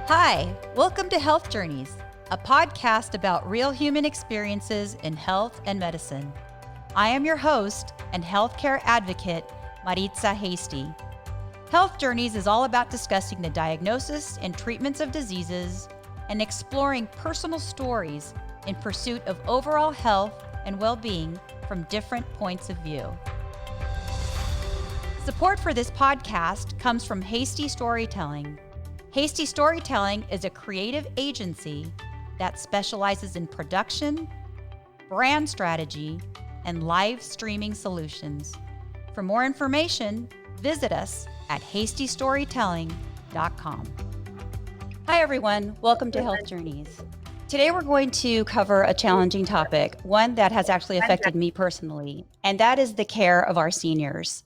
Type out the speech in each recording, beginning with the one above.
Hi, welcome to Health Journeys, a podcast about real human experiences in health and medicine. I am your host and healthcare advocate, Maritza Hasty. Health Journeys is all about discussing the diagnosis and treatments of diseases and exploring personal stories in pursuit of overall health and well-being from different points of view. Support for this podcast comes from Hasty Storytelling. Hasty Storytelling is a creative agency that specializes in production, brand strategy, and live streaming solutions. For more information, visit us at hastystorytelling.com. Hi, everyone. Welcome to Health Journeys. Today, we're going to cover a challenging topic, one that has actually affected me personally, and that is the care of our seniors.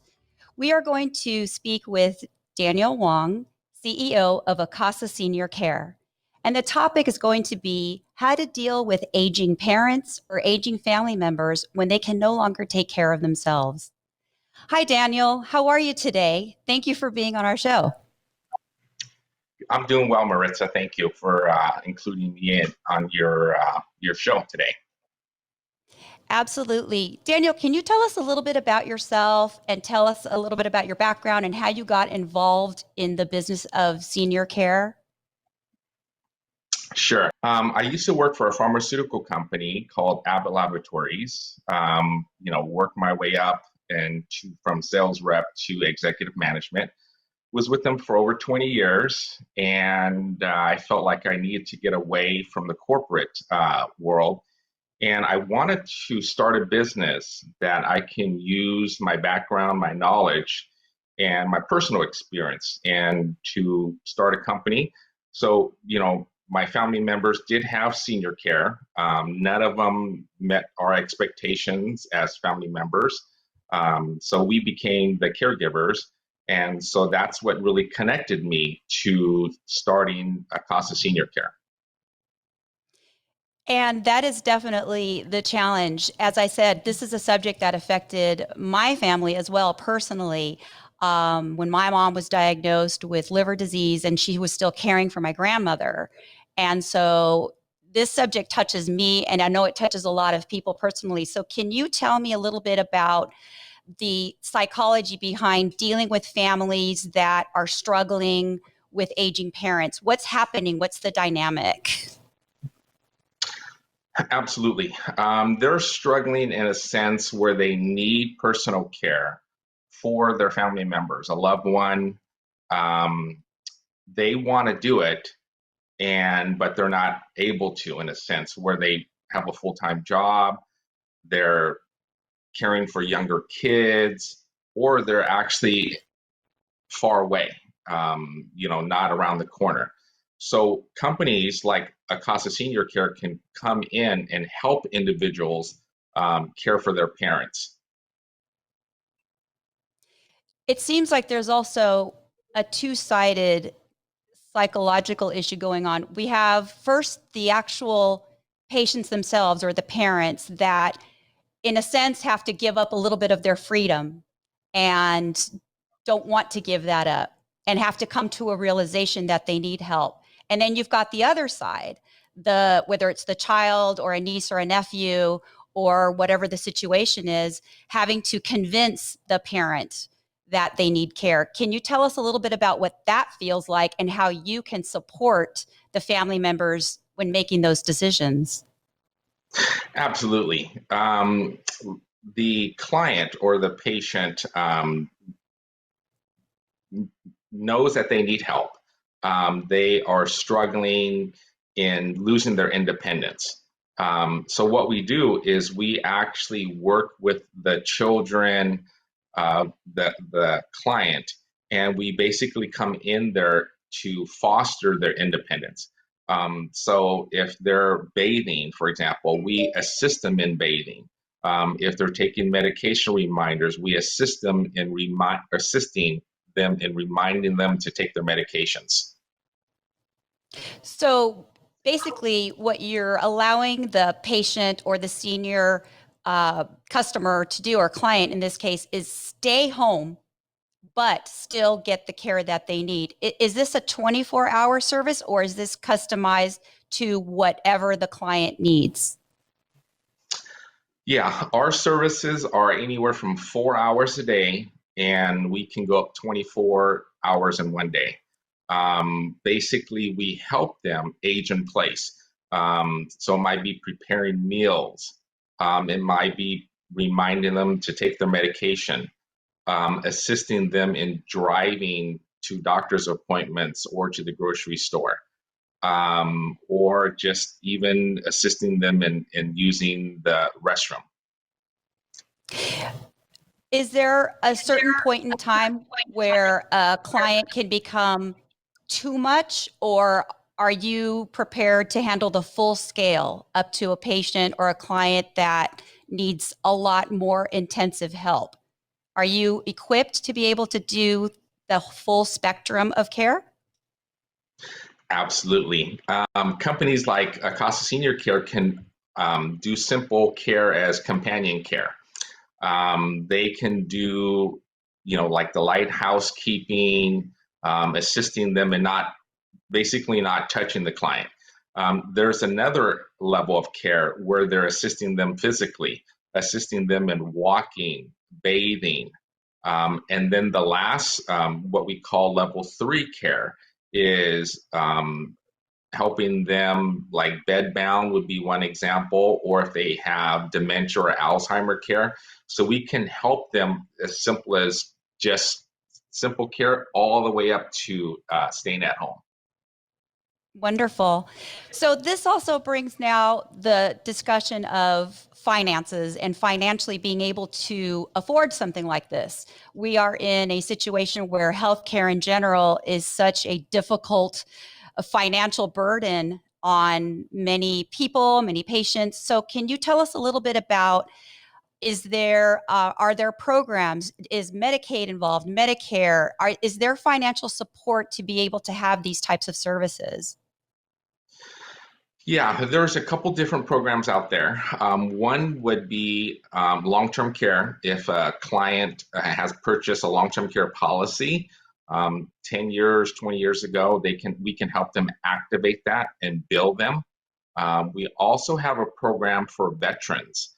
We are going to speak with Daniel Wong, CEO of ACASA Senior Care. And the topic is going to be how to deal with aging parents or aging family members when they can no longer take care of themselves. Hi, Daniel. How are you today? Thank you for being on our show. I'm doing well, Maritza. Thank you for including me in on your show today. Absolutely. Daniel, can you tell us a little bit about yourself and tell us a little bit about your background and how you got involved in the business of senior care? Sure. I used to work for a pharmaceutical company called Abbott Laboratories. Worked my way up and from sales rep to executive management. Was with them for over 20 years, and I felt like I needed to get away from the corporate world. And I wanted to start a business that I can use my background, my knowledge, and my personal experience and to start a company. So, my family members did have senior care. None of them met our expectations as family members. So we became the caregivers. And so that's what really connected me to starting ACASA Senior Care. And that is definitely the challenge. As I said, this is a subject that affected my family as well personally. When my mom was diagnosed with liver disease and she was still caring for my grandmother. And so this subject touches me, and I know it touches a lot of people personally. So can you tell me a little bit about the psychology behind dealing with families that are struggling with aging parents? What's happening? What's the dynamic? Absolutely. They're struggling in a sense where they need personal care for their family members, a loved one. They want to do it, but they're not able to, in a sense where they have a full-time job, they're caring for younger kids, or they're actually far away, not around the corner. So companies like ACASA Senior Care can come in and help individuals care for their parents. It seems like there's also a two-sided psychological issue going on. We have first the actual patients themselves or the parents that, in a sense, have to give up a little bit of their freedom and don't want to give that up and have to come to a realization that they need help. And then you've got the other side, whether it's the child or a niece or a nephew or whatever the situation is, having to convince the parent that they need care. Can you tell us a little bit about what that feels like and how you can support the family members when making those decisions? Absolutely. The client or the patient knows that they need help. They are struggling in losing their independence. So what we do is we actually work with the children, the client, and we basically come in there to foster their independence. So if they're bathing, for example, we assist them in bathing. If they're taking medication reminders, we assist them in assisting them in reminding them to take their medications. So basically, what you're allowing the patient or the senior customer to do, or client in this case, is stay home but still get the care that they need. Is this a 24-hour service, or is this customized to whatever the client needs? Yeah, our services are anywhere from 4 hours a day, and we can go up 24 hours in one day. Basically, we help them age in place. So it might be preparing meals. It might be reminding them to take their medication, assisting them in driving to doctor's appointments or to the grocery store, or just even assisting them in using the restroom. Is there a certain point in time where a client can become too much, or are you prepared to handle the full scale up to a patient or a client that needs a lot more intensive help? Are you equipped to be able to do the full spectrum of care? Absolutely. Companies like ACASA Senior Care can do simple care as companion care. They can do, like the light housekeeping, assisting them and basically not touching the client. There's another level of care where they're assisting them physically, assisting them in walking, bathing. And then the last, what we call level 3 care, is helping them, like bedbound would be one example, or if they have dementia or Alzheimer care. So we can help them as simple as just simple care all the way up to staying at home. Wonderful. So this also brings now the discussion of finances and financially being able to afford something like this. We are in a situation where healthcare in general is such a difficult financial burden on many people, many patients. So can you tell us a little bit about, are there programs? Is Medicaid involved? Medicare? Is there financial support to be able to have these types of services? Yeah, there's a couple different programs out there. One would be long-term care. If a client has purchased a long-term care policy 10 years, 20 years ago, we can help them activate that and bill them. We also have a program for veterans.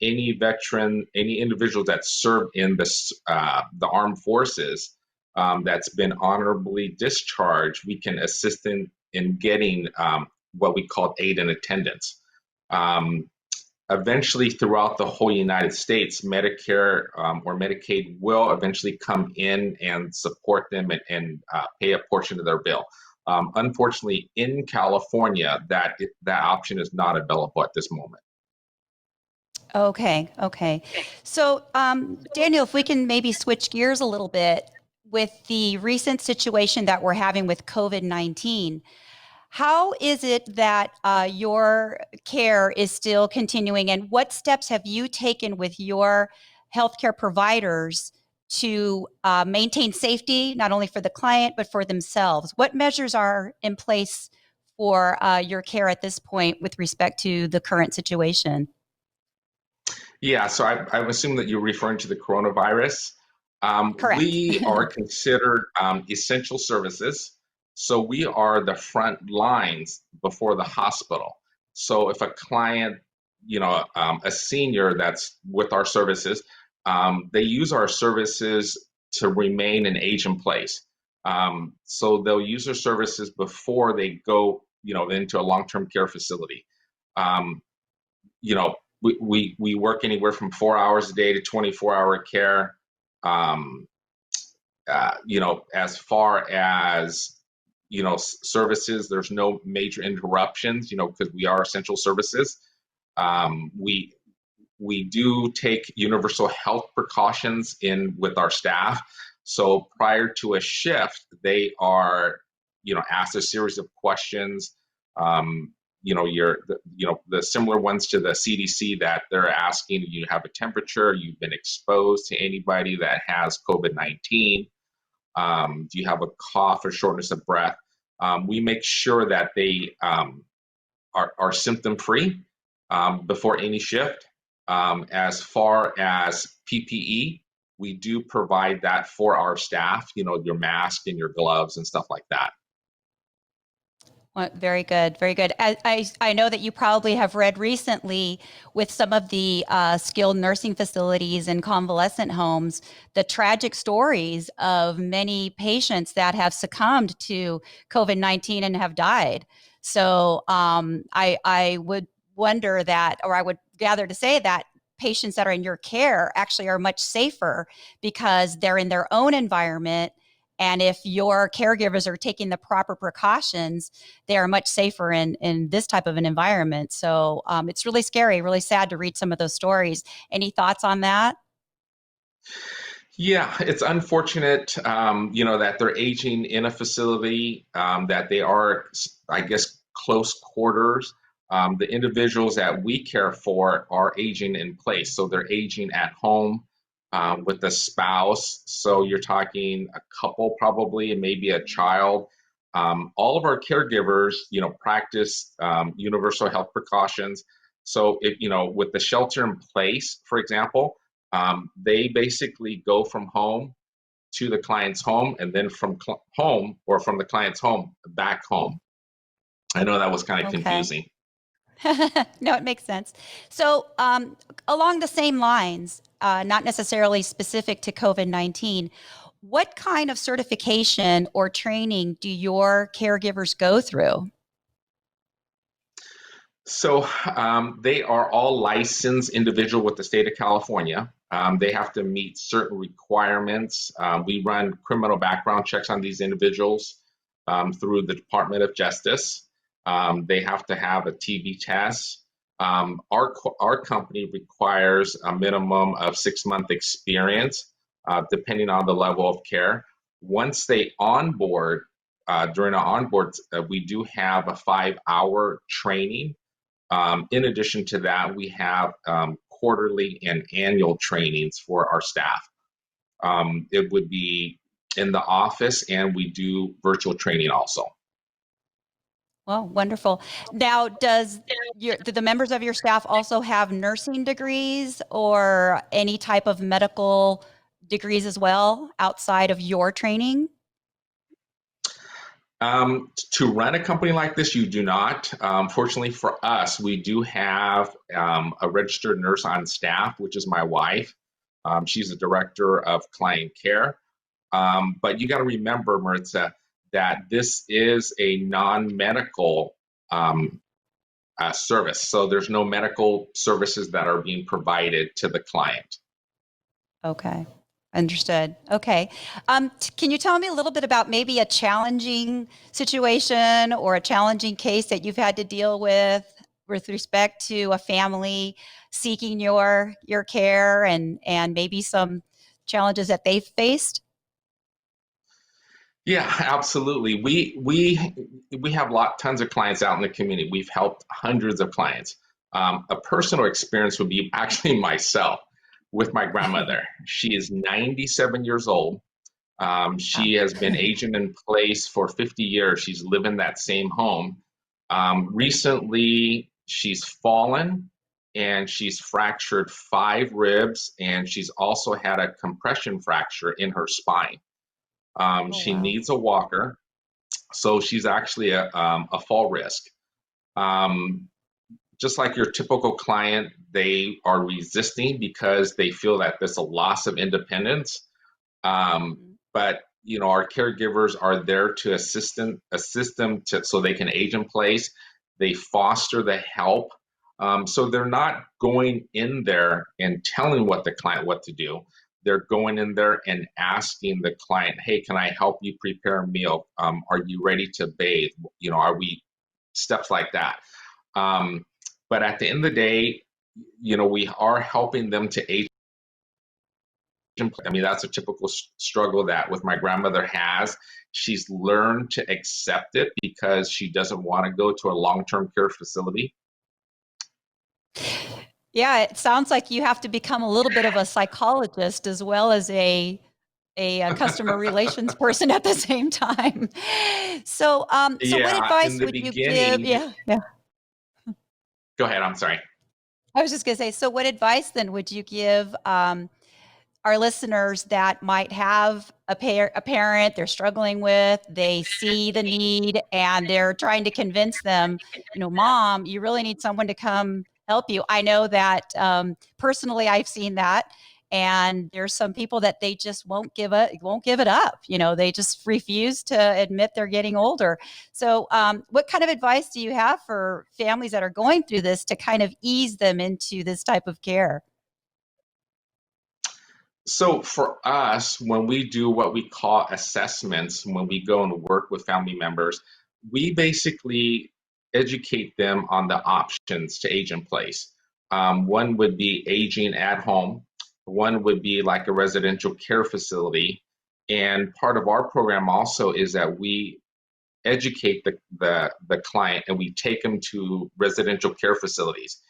Any veteran, any individual that served in the armed forces, that's been honorably discharged, we can assist in getting what we call aid in attendance. Eventually, throughout the whole United States, Medicare or Medicaid will eventually come in and support them and pay a portion of their bill. Unfortunately, in California, that option is not available at this moment. Okay, okay. So, Daniel, if we can maybe switch gears a little bit with the recent situation that we're having with COVID-19, how is it that your care is still continuing, and what steps have you taken with your healthcare providers to maintain safety, not only for the client, but for themselves? What measures are in place for your care at this point with respect to the current situation? Yeah, so I assume that you're referring to the coronavirus. Correct. We are considered essential services. So we are the front lines before the hospital. So if a client, a senior that's with our services, they use our services to remain and age in place. So they'll use our services before they go, into a long-term care facility. Um, you know, we work anywhere from 4 hours a day to 24-hour care. Um, as far as services, there's no major interruptions, because we are essential services. We do take universal health precautions in with our staff. So prior to a shift, they are, asked a series of questions. The similar ones to the CDC that they're asking. You have a temperature? You've been exposed to anybody that has COVID-19? Do you have a cough or shortness of breath? We make sure that they are symptom free before any shift. As far as PPE, we do provide that for our staff, your mask and your gloves and stuff like that. Well, very good, very good. I know that you probably have read recently with some of the skilled nursing facilities and convalescent homes, the tragic stories of many patients that have succumbed to COVID-19 and have died. So I would wonder that, or I would gather to say that patients that are in your care actually are much safer because they're in their own environment. And if your caregivers are taking the proper precautions, they are much safer in this type of an environment. So it's really scary, really sad to read some of those stories. Any thoughts on that? Yeah, it's unfortunate, that they're aging in a facility, that they are, I guess, close quarters. The individuals that we care for are aging in place. So they're aging at home with a spouse. So you're talking a couple probably, and maybe a child. All of our caregivers, practice universal health precautions. So if, with the shelter in place, for example, they basically go from home to the client's home and then from home or from the client's home back home. I know that was kind of Okay. confusing. No, it makes sense. So, along the same lines, not necessarily specific to COVID-19, what kind of certification or training do your caregivers go through? So they are all licensed individual with the state of California. They have to meet certain requirements. We run criminal background checks on these individuals through the Department of Justice. They have to have a TB test. Our company requires a minimum of 6-month experience, depending on the level of care. Once they onboard, during our onboards, we do have a 5-hour training. In addition to that, we have quarterly and annual trainings for our staff. It would be in the office, and we do virtual training also. Well, wonderful. Now, do the members of your staff also have nursing degrees or any type of medical degrees as well outside of your training? To run a company like this, you do not. Fortunately for us, we do have a registered nurse on staff, which is my wife. She's the director of client care. But you got to remember, Maritza, that this is a non-medical service. So there's no medical services that are being provided to the client. Okay. Understood. Okay. Can you tell me a little bit about maybe a challenging situation or a challenging case that you've had to deal with respect to a family seeking your care and maybe some challenges that they've faced? Yeah, absolutely. We have tons of clients out in the community. We've helped hundreds of clients. A personal experience would be actually myself with my grandmother. She is 97 years old. Wow. She has been aging in place for 50 years. She's lived in that same home. Recently, she's fallen and she's fractured 5 ribs, and she's also had a compression fracture in her spine. Oh, She wow. needs a walker, so she's actually a fall risk. Um, just like your typical client, they are resisting because they feel that there's a loss of independence. Mhm. But our caregivers are there to assist them so they can age in place. They foster the help. So they're not going in there and telling the client what to do. They're going in there and asking the client, "Hey, can I help you prepare a meal? Are you ready to bathe? Are we steps like that?" Um, but at the end of the day, we are helping them to age. I mean, that's a typical struggle that with my grandmother has. She's learned to accept it because she doesn't want to go to a long-term care facility. Yeah, it sounds like you have to become a little bit of a psychologist as well as a customer relations person at the same time. So what Yeah, in advice the would you give? beginning, Yeah, yeah. go ahead, I'm sorry. I was just gonna say, so what advice then would you give our listeners that might have a parent they're struggling with, they see the need and they're trying to convince them, Mom, you really need someone to come help you. I know that personally, I've seen that. And there's some people that they just won't give it up. They just refuse to admit they're getting older. So, what kind of advice do you have for families that are going through this to kind of ease them into this type of care? So for us, when we do what we call assessments, when we go and work with family members, we basically educate them on the options to age in place. One would be aging at home. One would be like a residential care facility. And part of our program also is that we educate the client and we take them to residential care facilities,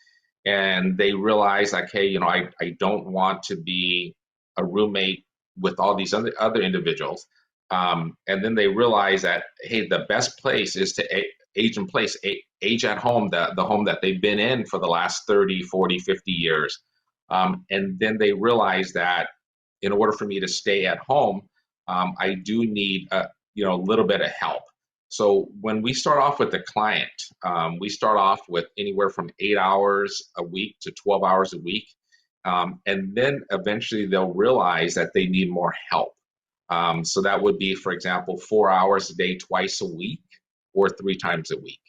and they realize like, hey, I don't want to be a roommate with all these other individuals. And then they realize that, hey, the best place is to age in place, age at home, the home that they've been in for the last 30, 40, 50 years. And then they realize that in order for me to stay at home, I do need a little bit of help. So when we start off with the client, we start off with anywhere from 8 hours a week to 12 hours a week. And then eventually they'll realize that they need more help. So that would be, for example, 4 hours a day, twice a week, or 3 times a week.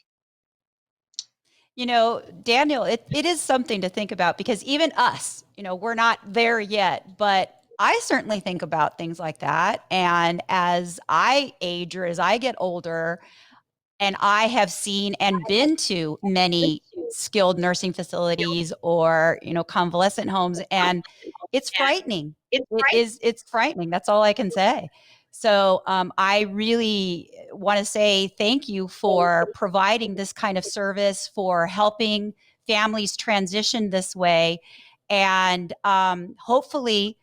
Daniel, it is something to think about because even us, we're not there yet, but I certainly think about things like that. And as I age or as I get older, and I have seen and been to many skilled nursing facilities or, convalescent homes, and it's frightening. It's frightening. That's all I can say. So I really want to say thank you for providing this kind of service, for helping families transition this way. And hopefully,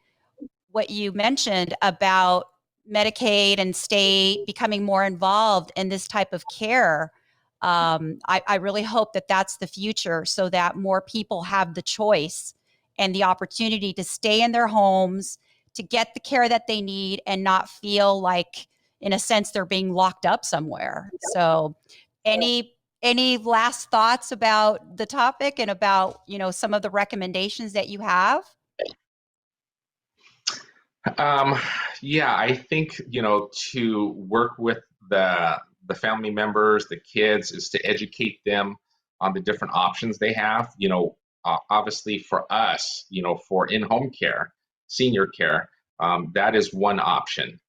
what you mentioned about Medicaid and state becoming more involved in this type of care. I really hope that that's the future so that more people have the choice and the opportunity to stay in their homes, to get the care that they need and not feel like, in a sense, they're being locked up somewhere. So any last thoughts about the topic and about, some of the recommendations that you have? Um, yeah, I think, to work with the family members, the kids, is to educate them on the different options they have. Obviously for us, for in-home care, senior care, that is one option.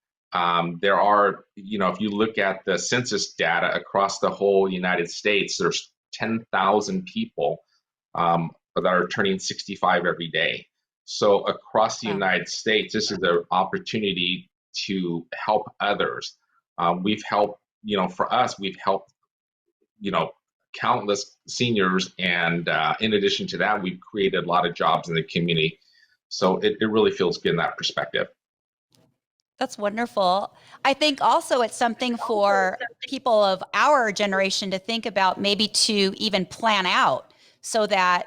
There are, if you look at the census data across the whole United States, there's 10,000 people that are turning 65 every day. So across the Wow. United States, this is an opportunity to help others. We've helped, for us, we've helped, you know, countless seniors. And in addition to that, we've created a lot of jobs in the community. So it really feels good in that perspective. That's wonderful. I think also it's something for people of our generation to think about, maybe to even plan out so that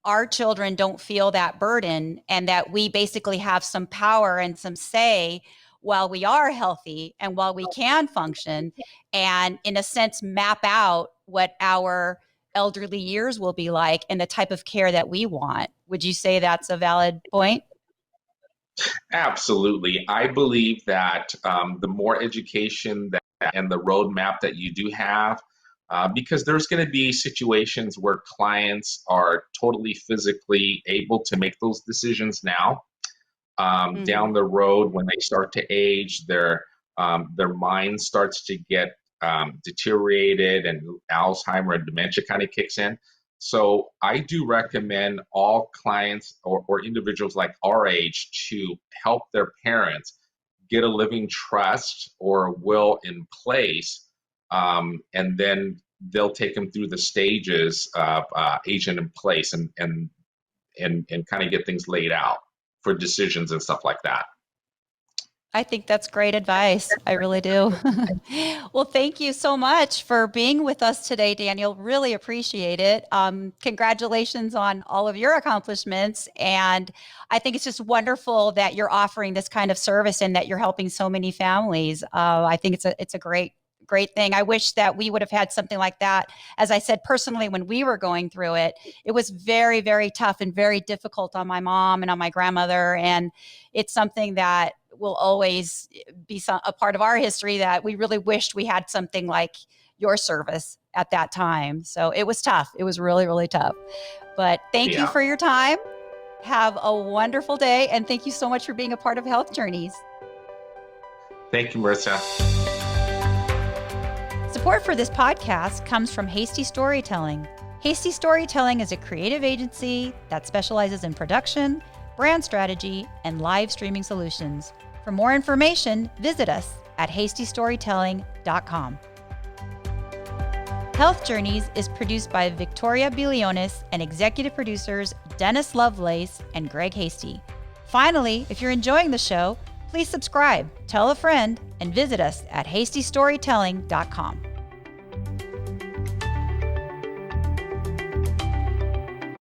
our children don't feel that burden and that we basically have some power and some say while we are healthy and while we can function, and in a sense map out what our elderly years will be like and the type of care that we want. Would you say that's a valid point? Absolutely. I believe that the more education and the roadmap that you do have, because there's going to be situations where clients are totally physically able to make those decisions now. Mm-hmm. Down the road, when they start to age, their mind starts to get deteriorated, and Alzheimer and dementia kind of kicks in. So I do recommend all clients or individuals like our age to help their parents get a living trust or a will in place, and then they'll take them through the stages of aging in place, and kind of get things laid out for decisions and stuff like that. I think that's great advice. I really do. Well, thank you so much for being with us today, Daniel. Really appreciate it. Congratulations on all of your accomplishments. And I think it's just wonderful that you're offering this kind of service and that you're helping so many families. I think it's a great thing. I wish that we would have had something like that. As I said, personally, when we were going through it, it was very, very tough and very difficult on my mom and on my grandmother. And it's something that will always be a part of our history that we really wished we had something like your service at that time. So it was tough. It was really, really tough. But thank you for your time. Have a wonderful day. And thank you so much for being a part of Health Journeys. Thank you, Marissa. Support for this podcast comes from Hasty Storytelling. Hasty Storytelling is a creative agency that specializes in production, brand strategy, and live streaming solutions. For more information, visit us at hastystorytelling.com. Health Journeys is produced by Victoria Bilionis and executive producers Dennis Lovelace and Greg Hasty. Finally, if you're enjoying the show, please subscribe, tell a friend, and visit us at hastystorytelling.com.